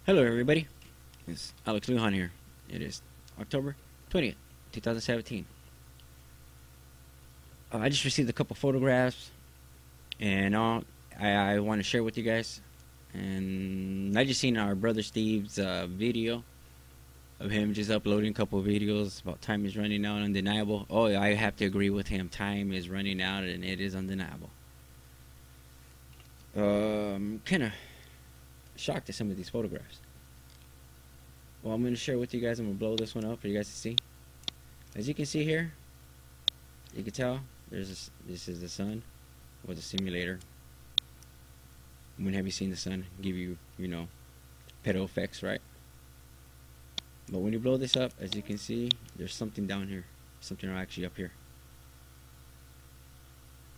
Hello everybody, it's Alex Lujan here. It is October 20th, 2017. I just received a couple photographs and I want to share with you guys. And I just seen our brother Steve's video of him just uploading a couple of videos about time is running out, undeniable. Oh, I have to agree with him. Time is running out and it is undeniable. Kind of shocked at some of these photographs. Well, I'm going to share with you guys. I'm going to blow this one up for you guys to see. As you can see here, you can tell this is the sun with a simulator. When have you seen the sun give you, pedo effects, right? But when you blow this up, as you can see, there's something down here. Something actually up here.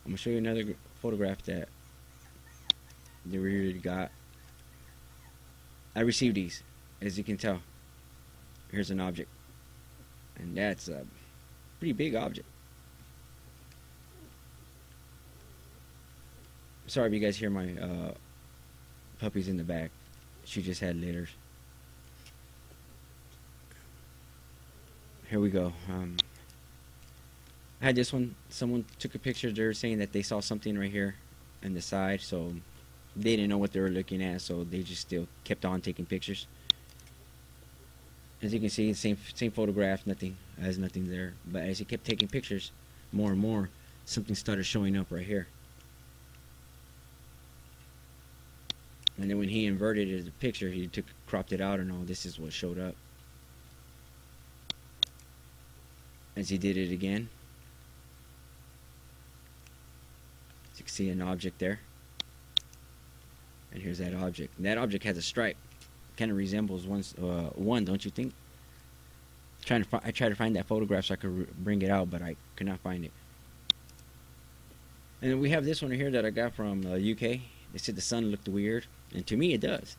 I'm going to show you another photograph that we already got. I received these, as you can tell. Here's an object, and that's a pretty big object. Sorry if you guys hear my puppies in the back. She just had litters. Here we go. I had this one. Someone took a picture. They're saying that they saw something right here on the side, so they didn't know what they were looking at, so they just still kept on taking pictures. As you can see, same photograph, nothing there. But as he kept taking pictures, more and more, something started showing up right here. And then when he inverted the picture, he cropped it out and all. This is what showed up. As he did it again, as you can see an object there. And here's that object. And that object has a stripe. Kind of resembles one, don't you think? I tried to find that photograph so I could bring it out, but I could not find it. And then we have this one here that I got from UK. They said the sun looked weird, and to me it does.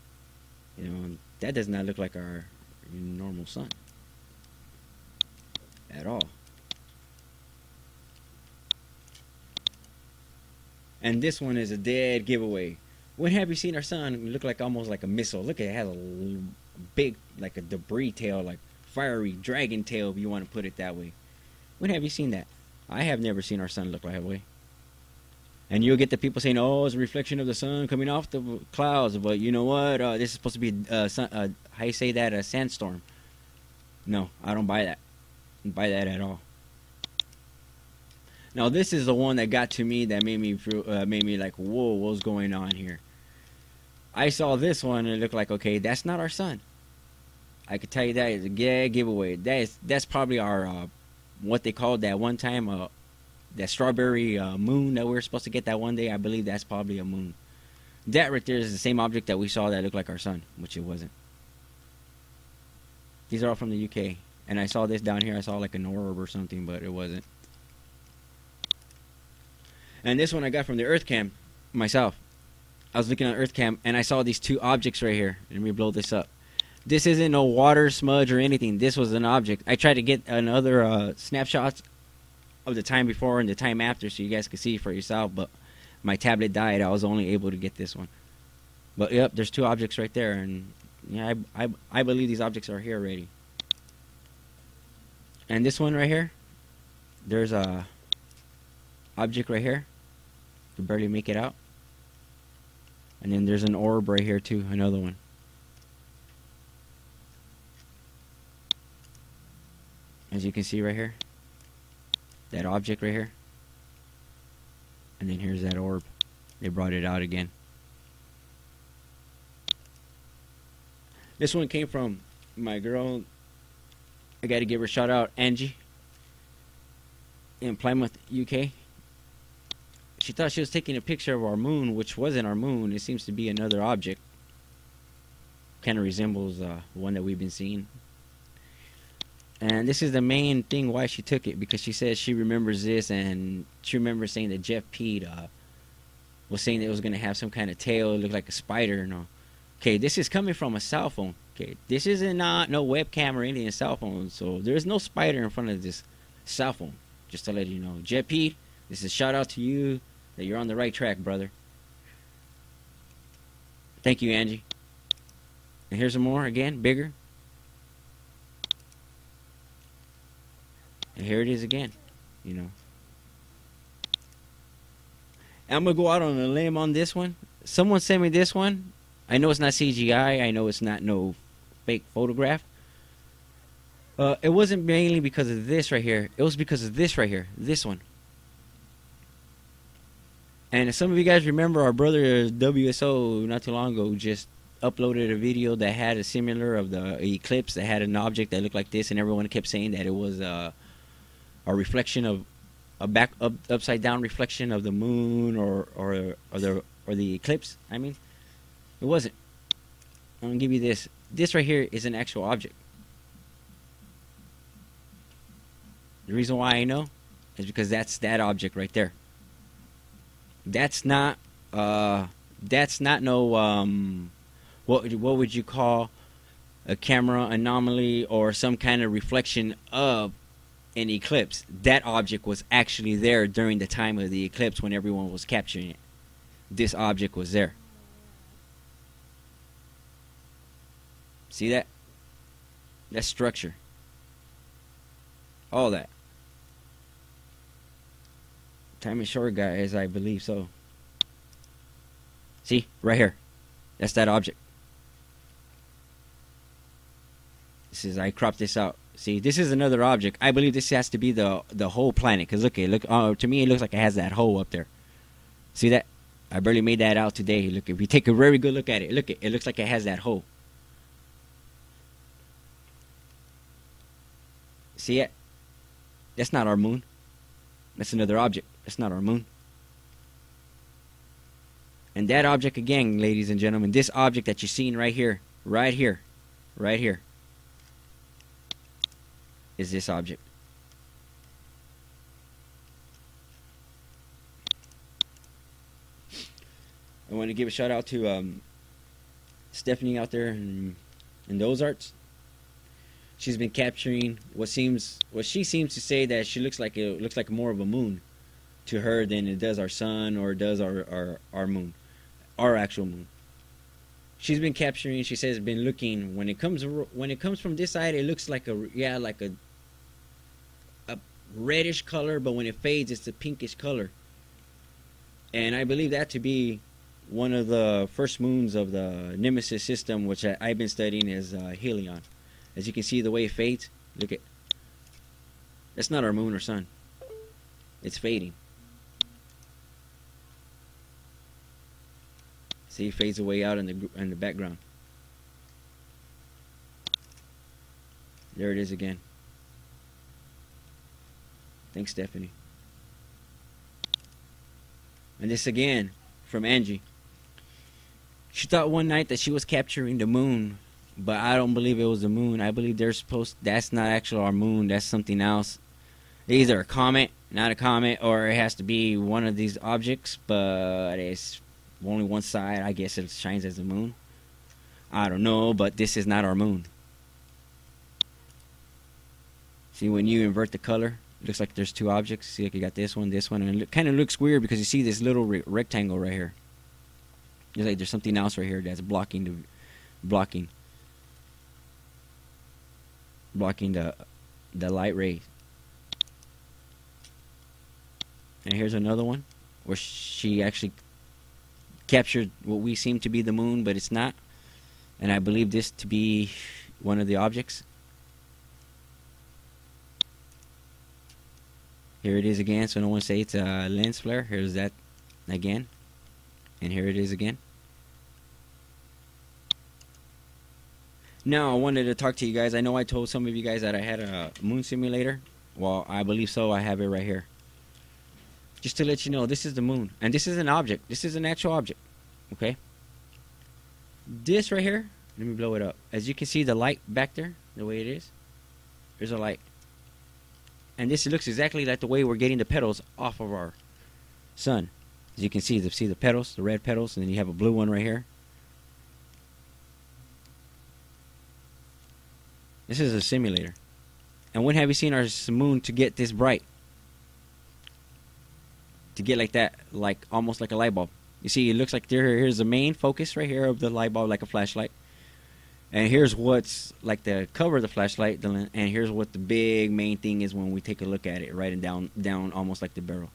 That does not look like our normal sun at all. And this one is a dead giveaway. When have you seen our sun look like almost like a missile? Look, it has a big, like a debris tail, like fiery dragon tail, if you want to put it that way. When have you seen that? I have never seen our sun look like that way. And you'll get the people saying, "Oh, it's a reflection of the sun coming off the clouds." But you know what? This is supposed to be how you say that? A sandstorm. No, I don't buy that. I don't buy that at all. Now this is the one that got to me, that made me like, whoa, what's going on here? I saw this one and it looked like, okay, that's not our sun. I could tell you that is a giveaway. That's probably our what they called that one time that strawberry moon that we were supposed to get that one day. I believe that's probably a moon. That right there is the same object that we saw that looked like our sun, which it wasn't. These are all from the UK, and I saw this down here. I saw like an orb or something, but it wasn't. And this one I got from the Earth Cam myself. I was looking at Earth Cam and I saw these two objects right here. Let me blow this up. This isn't no water smudge or anything. This was an object. I tried to get another snapshots of the time before and the time after so you guys could see for yourself, but my tablet died. I was only able to get this one. But yep, there's two objects right there, and yeah, I believe these objects are here already. And this one right here, there's a object right here. You can barely make it out. And then there's an orb right here too, another one. As you can see right here, that object right here. And then here's that orb. They brought it out again. This one came from my girl. I gotta give her a shout out, Angie, in Plymouth, UK. She thought she was taking a picture of our moon, which wasn't our moon. It seems to be another object. Kind of resembles the one that we've been seeing. And this is the main thing why she took it, because she says she remembers this, and she remembers saying that Jeff Pete was saying that it was going to have some kind of tail. It looked like a spider and all. Okay, this is coming from a cell phone. Okay, this isn't no webcam or anything, a cell phone. So there's no spider in front of this cell phone. Just to let you know. Jeff Pete, this is a shout out to you that you're on the right track, brother. Thank you, Angie. And here's some more again, bigger. And here it is again, you know. And I'm going to go out on a limb on this one. Someone sent me this one. I know it's not CGI. I know it's not no fake photograph. It wasn't mainly because of this right here. It was because of this right here. This one. And if some of you guys remember, our brother WSO not too long ago just uploaded a video that had a similar of the eclipse that had an object that looked like this, and everyone kept saying that it was a reflection of a upside down reflection of the moon or the eclipse. I mean, it wasn't. I'm gonna give you this. This right here is an actual object. The reason why I know is because that's that object right there. That's not no what would you call a camera anomaly or some kind of reflection of an eclipse. That object was actually there during the time of the eclipse when everyone was capturing it. This object was there. See that? That structure. All that. Time is short, guys. I believe so. See? Right here. That's that object. This is, I cropped this out. See, this is another object. I believe this has to be the whole planet. Because look, to me it looks like it has that hole up there. See that? I barely made that out today. Look, if you take a very good look at it, look, it looks like it has that hole. See it? That's not our moon. That's another object. That's not our moon. And that object again, ladies and gentlemen, this object that you're seeing right here, right here, right here, is this object. I want to give a shout out to Stephanie out there in the Ozarks. She's been capturing what she seems to say that she looks like it looks like more of a moon to her than it does our sun or does our moon, our actual moon. She's been capturing. She says been looking when it comes from this side, it looks like a reddish color, but when it fades, it's a pinkish color. And I believe that to be one of the first moons of the Nemesis system, which I've been studying, is Helion. As you can see, the way it fades, look at. That's not our moon or sun. It's fading. See, it fades away out in the background. There it is again. Thanks, Stephanie. And this again from Angie. She thought one night that she was capturing the moon, but I don't believe it was the moon. I believe that's not actually our moon. That's something else. Either a comet, not a comet, or it has to be one of these objects, but it's only one side. I guess it shines as the moon. I don't know, but this is not our moon. See, when you invert the color, it looks like there's two objects. See, like you got this one, and it kind of looks weird because you see this little rectangle right here. It's like there's something else right here that's blocking the light rays. And here's another one where she actually captured what we seem to be the moon, but it's not. And I believe this to be one of the objects. Here it is again, so no one say it's a lens flare. Here's that again. And here it is again. Now I wanted to talk to you guys. I know I told some of you guys that I had a moon simulator. Well, I believe so. I have it right here. Just to let you know, this is the moon. And this is an object. This is an actual object. Okay? This right here, let me blow it up. As you can see the light back there, the way it is. There's a light. And this looks exactly like the way we're getting the petals off of our sun. As you can see the petals, the red petals, and then you have a blue one right here. This is a simulator. And when have you seen our moon to get this bright? To get like that, like almost like a light bulb. You see, it looks like here's the main focus right here of the light bulb, like a flashlight. And here's what's like the cover of the flashlight, and here's what the big main thing is when we take a look at it, right, and down almost like the barrel.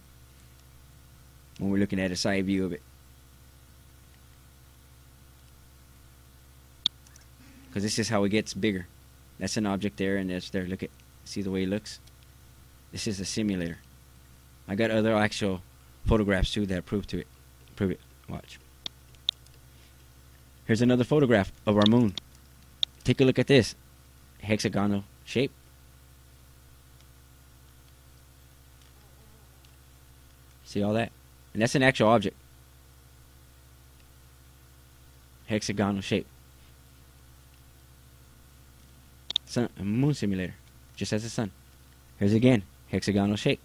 When we're looking at a side view of it. Because this is how it gets bigger. That's an object there, and that's there. Look at, see the way it looks? This is a simulator. I got other actual photographs too that prove it. Watch. Here's another photograph of our moon. Take a look at this. Hexagonal shape. See all that? And that's an actual object. Hexagonal shape. Sun, a moon simulator. Just as the sun. Here's again. Hexagonal shape.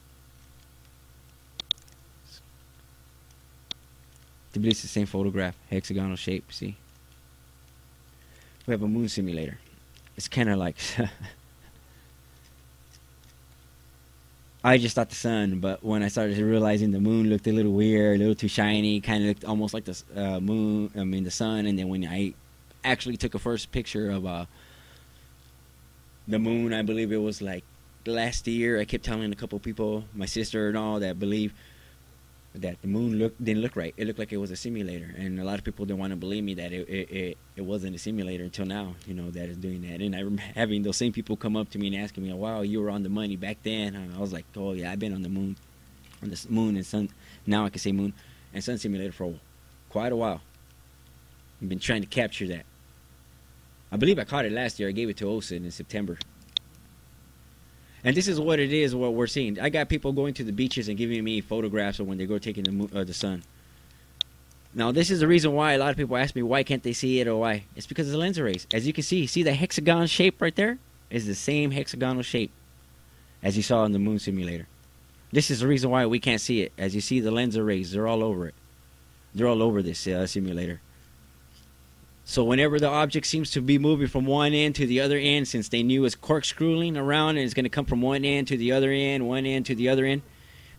I believe it's the same photograph. Hexagonal shape. See? We have a moon simulator. It's kind of like I just thought the sun, but when I started realizing the moon looked a little weird, a little too shiny, kind of looked almost like the the sun. And then when I actually took a first picture of the moon, I believe it was like last year, I kept telling a couple people, my sister and all, that believe that the moon didn't look right. It looked like it was a simulator, and a lot of people didn't want to believe me that it wasn't a simulator until now, that it's doing that. And I remember having those same people come up to me and asking me, wow, you were on the money back then. And I was like, oh yeah, I've been on the moon and sun, now I can say moon and sun simulator for quite a while. I've been trying to capture that. I believe I caught it last year. I gave it to Olsen in September. And this is what it is, what we're seeing. I got people going to the beaches and giving me photographs of when they go taking the sun. Now, this is the reason why a lot of people ask me, why can't they see it or why? It's because of the lens arrays. As you can see the hexagon shape right there is the same hexagonal shape as you saw in the moon simulator. This is the reason why we can't see it. As you see the lens arrays, they're all over it. They're all over this simulator. So whenever the object seems to be moving from one end to the other end, since they knew it's corkscrewing around and it's going to come from one end to the other end, one end to the other end,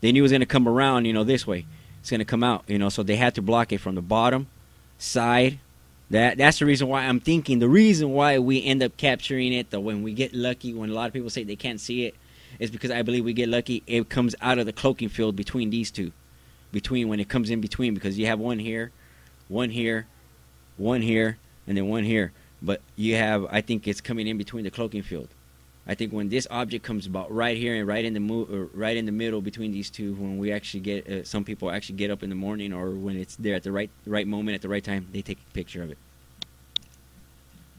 they knew it was going to come around, this way. It's going to come out, so they had to block it from the bottom, side. That's the reason why I'm thinking, the reason why we end up capturing it, though, when we get lucky, when a lot of people say they can't see it, is because I believe we get lucky, it comes out of the cloaking field between these two. When it comes in between, because you have one here, one here, one here, and then one here. But you have, I think it's coming in between the cloaking field. I think when this object comes about right here and right in the middle between these two, when we actually get, some people actually get up in the morning, or when it's there at the right moment at the right time, they take a picture of it.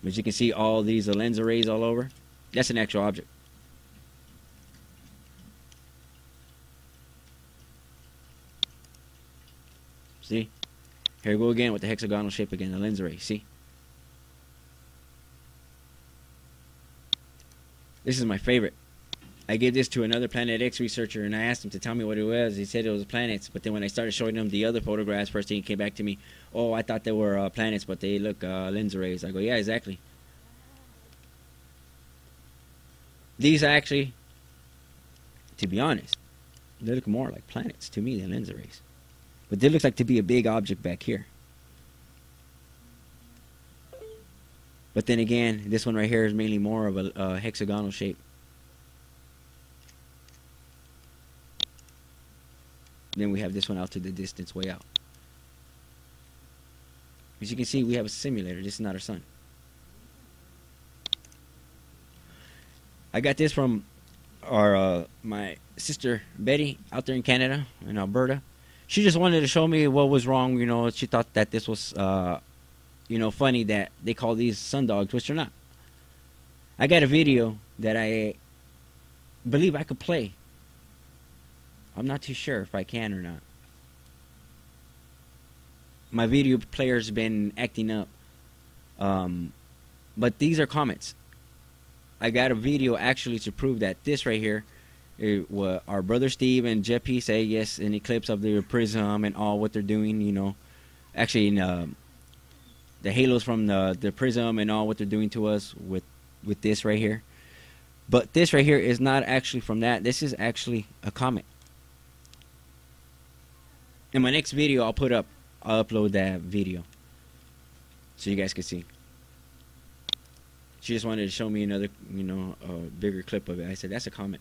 As you can see, all these lens arrays all over. That's an actual object. See? Here we go again with the hexagonal shape again, the lens array. See? This is my favorite. I gave this to another Planet X researcher, and I asked him to tell me what it was. He said it was planets, but then when I started showing him the other photographs, first thing he came back to me, oh, I thought they were planets, but they look lens arrays. I go, yeah, exactly. These actually, to be honest, they look more like planets to me than lens arrays. But there looks like to be a big object back here. But then again, this one right here is mainly more of a hexagonal shape. Then we have this one out to the distance, way out. As you can see, we have a simulator. This is not our sun. I got this from my sister Betty out there in Canada, in Alberta. She just wanted to show me what was wrong. She thought that this was, funny that they call these sun dogs, which they're not. I got a video that I believe I could play. I'm not too sure if I can or not. My video player's been acting up. But these are comments. I got a video actually to prove that this right here, what our brother Steve and Jeppy say, yes, an eclipse of the prism and all what they're doing, actually the halos from the prism and all what they're doing to us with this right here. But this right here is not actually from that. This is actually a comet. In my next video, I'll upload that video so you guys can see. She just wanted to show me another, bigger clip of it. I said, that's a comet.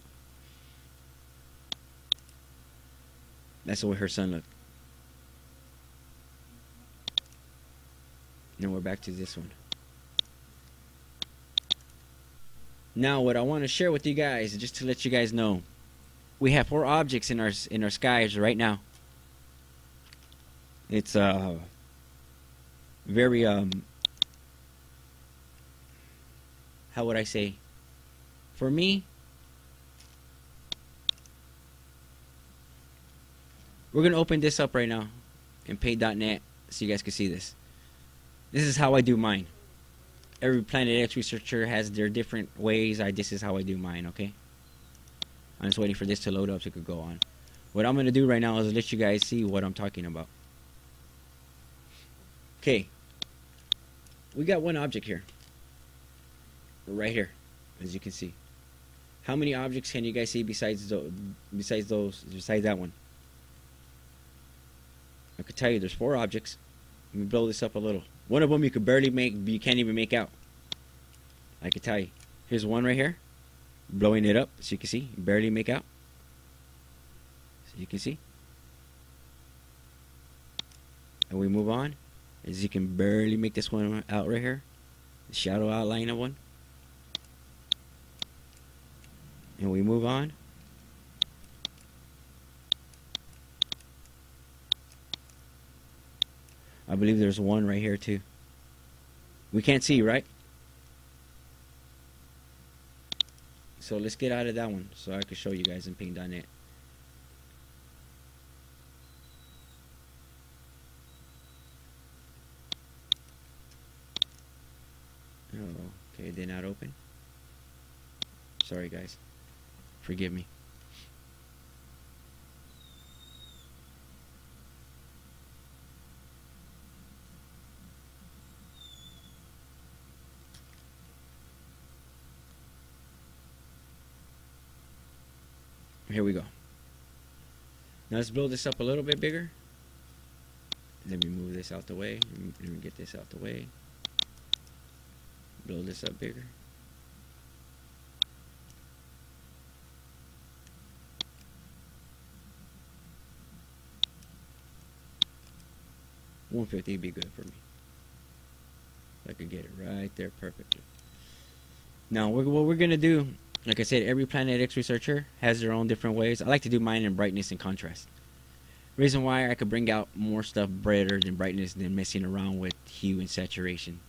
That's the way her son looked. Now we're back to this one. Now what I want to share with you guys, just to let you guys know, we have 4 objects in our skies right now. It's very how would I say? For me, we're gonna open this up right now in Paint.net so you guys can see this. This is how I do mine. Every Planet X researcher has their different ways. This is how I do mine, okay? I'm just waiting for this to load up so it could go on. What I'm going to do right now is let you guys see what I'm talking about. Okay. We got one object here. Right here, as you can see. How many objects can you guys see besides that one? I could tell you there's 4 objects. Let me blow this up a little. One of them you could barely make, you can't even make out. I could tell you. Here's one right here. Blowing it up, so you can see. Barely make out. So you can see. And we move on. As you can barely make this one out right here. The shadow outline of one. And we move on. I believe there's one right here too. We can't see, right? So let's get out of that one so I can show you guys in Paint.net. Oh, okay, did not open. Sorry guys. Forgive me. Here we go. Now let's build this up a little bit bigger. Let me move this out the way. Let me get this out the way. Build this up bigger. $150 would be good for me. I could get it right there perfectly. Now what we're gonna do, like I said, every Planet X researcher has their own different ways. I like to do mine in brightness and contrast. Reason why I could bring out more stuff brighter than brightness than messing around with hue and saturation.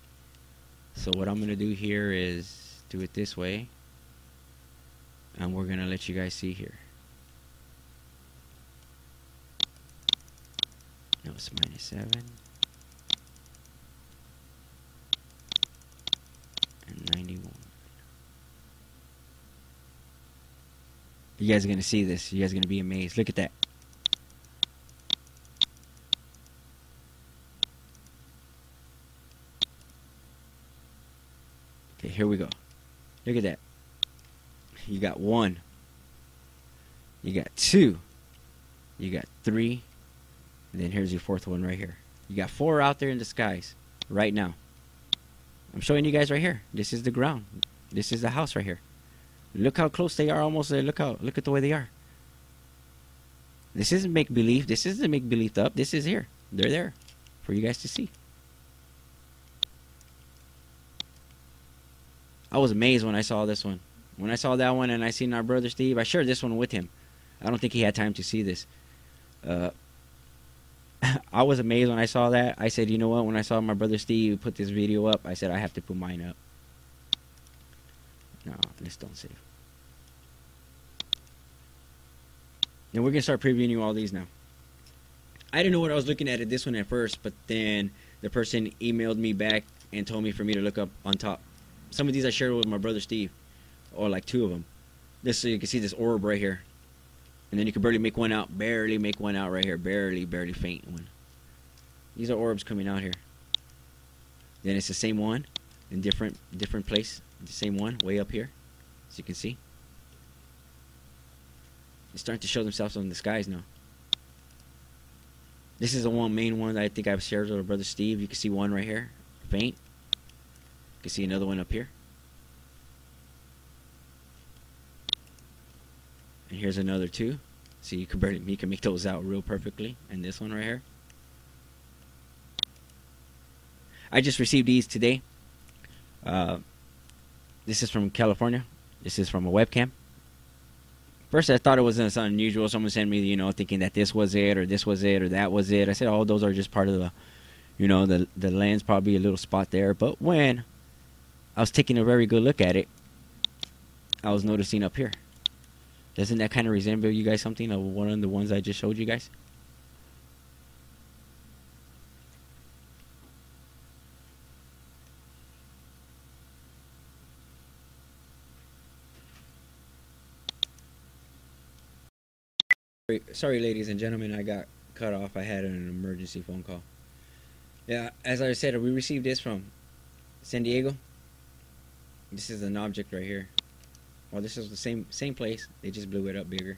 So what I'm gonna do here is do it this way, and we're gonna let you guys see here. No, it's -7 and 91. You guys are gonna see this. You guys are gonna be amazed. Look at that. Okay, here we go. Look at that. You got 1. You got 2. You got 3. And then here's your 4th one right here. You got 4 out there in the skies right now. I'm showing you guys right here. This is the ground. This is the house right here. Look how close they are almost there. Look at the way they are. This isn't make-believe. This isn't make-believe up. This is here. They're there for you guys to see. I was amazed when I saw this one. When I saw that one and I seen our brother Steve, I shared this one with him. I don't think he had time to see this. I was amazed when I saw that. I said, you know what? When I saw my brother Steve put this video up, I said, I have to put mine up. No, this don't save. And we're going to start previewing you all these now. I didn't know what I was looking at this one at first, but then the person emailed me back and told me for me to look up on top. Some of these I shared with my brother Steve, or like 2 of them. This, so you can see this orb right here. And then you can barely make one out. Barely make one out right here. Barely faint one. These are orbs coming out here. Then it's the same one in different place. The same one way up here, as you can see. It's starting to show themselves in the skies now. This is the main one that I think I've shared with my brother Steve. You can see one right here, faint. You can see another one up here. And here's another two. See, you can make those out real perfectly. And this one right here. I just received these today. This is from California. This is from a webcam. First, I thought it was something unusual. Someone sent me, thinking that this was it, or this was it, or that was it. I said, oh, those are just part of the lens, probably a little spot there. But when I was taking a very good look at it, I was noticing up here. Doesn't that kind of resemble you guys something of one of the ones I just showed you guys? Sorry, ladies and gentlemen, I got cut off. I had an emergency phone call. Yeah, as I said, we received this from San Diego. This is an object right here. Well, this is the same place. They just blew it up bigger,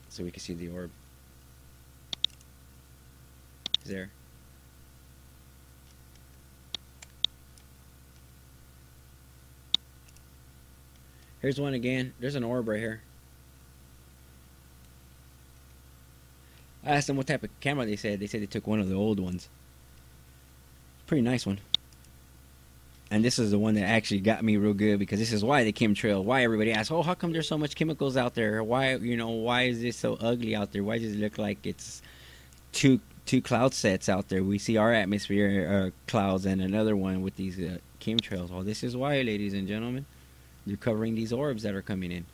so we can see the orb. It's there. Here's one again. There's an orb right here. I asked them what type of camera they said. They said they took one of the old ones. Pretty nice one. And this is the one that actually got me real good, because this is why the chemtrail. Why everybody asks, oh, how come there's so much chemicals out there? Why, why is this so ugly out there? Why does it look like it's two cloud sets out there? We see our atmosphere clouds and another one with these chemtrails. Well, this is why, ladies and gentlemen. You're covering these orbs that are coming in.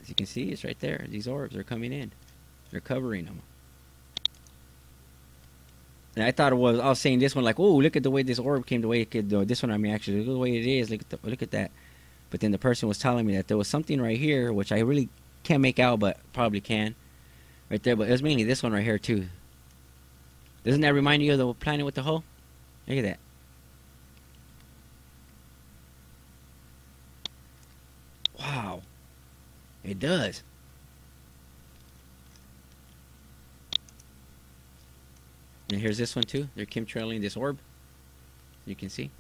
As you can see, it's right there. These orbs are coming in. They're covering them. And I thought I was saying this one like, oh, look at the way this orb came, the way it could, this one, I mean, actually, look at the way it is, look at that. But then the person was telling me that there was something right here, which I really can't make out, but probably can. Right there, but it was mainly this one right here, too. Doesn't that remind you of the planet with the hole? Look at that. Wow. It does. And here's this one too. They're chemtrailing this orb. You can see.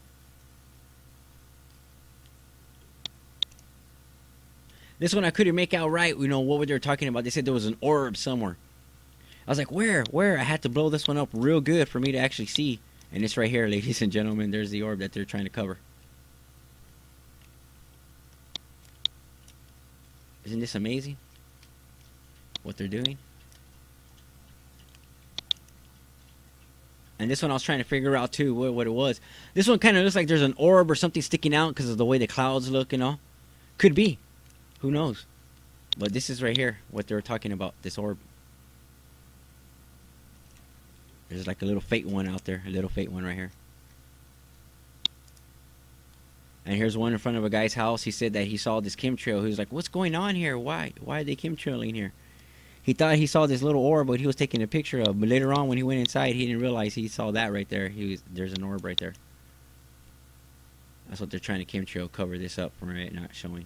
This one I couldn't make out right, what they were talking about. They said there was an orb somewhere. I was like, where? I had to blow this one up real good for me to actually see. And it's right here, ladies and gentlemen. There's the orb that they're trying to cover. Isn't this amazing? What they're doing? And this one I was trying to figure out too what it was. This one kind of looks like there's an orb or something sticking out because of the way the clouds look, Could be. Who knows? But this is right here what they were talking about, this orb. There's like a little faint one out there. A little faint one right here. And here's one in front of a guy's house. He said that he saw this chemtrail. He was like, what's going on here? Why are they chemtrailing here? He thought he saw this little orb, but he was taking a picture of. But later on, when he went inside, he didn't realize he saw that right there. There's an orb right there. That's what they're trying to chemtrail, cover this up from it not showing.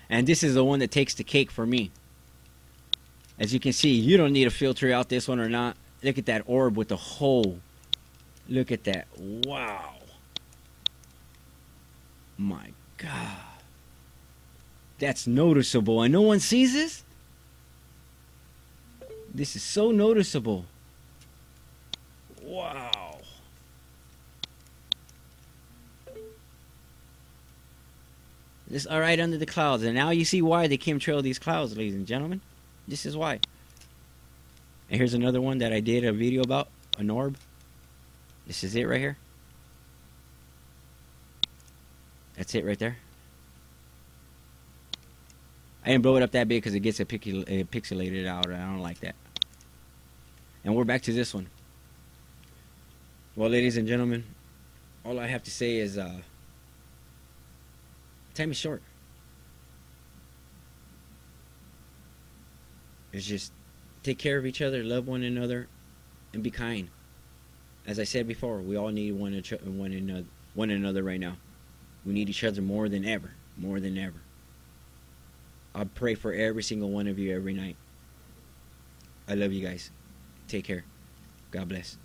And this is the one that takes the cake for me. As you can see, you don't need to filter out this one or not. Look at that orb with the hole. Look at that. Wow. My God. That's noticeable, and no one sees this? This is so noticeable. Wow. This all right under the clouds, and now you see why they chemtrail these clouds, ladies and gentlemen. This is why. And here's another one that I did a video about, an orb. This is it right here. That's it right there. I didn't blow it up that big because it gets pixelated out. I don't like that. And we're back to this one. Well, ladies and gentlemen, all I have to say is time is short. It's just take care of each other, love one another, and be kind. As I said before, we all need one another right now. We need each other more than ever. More than ever. I pray for every single one of you every night. I love you guys. Take care. God bless.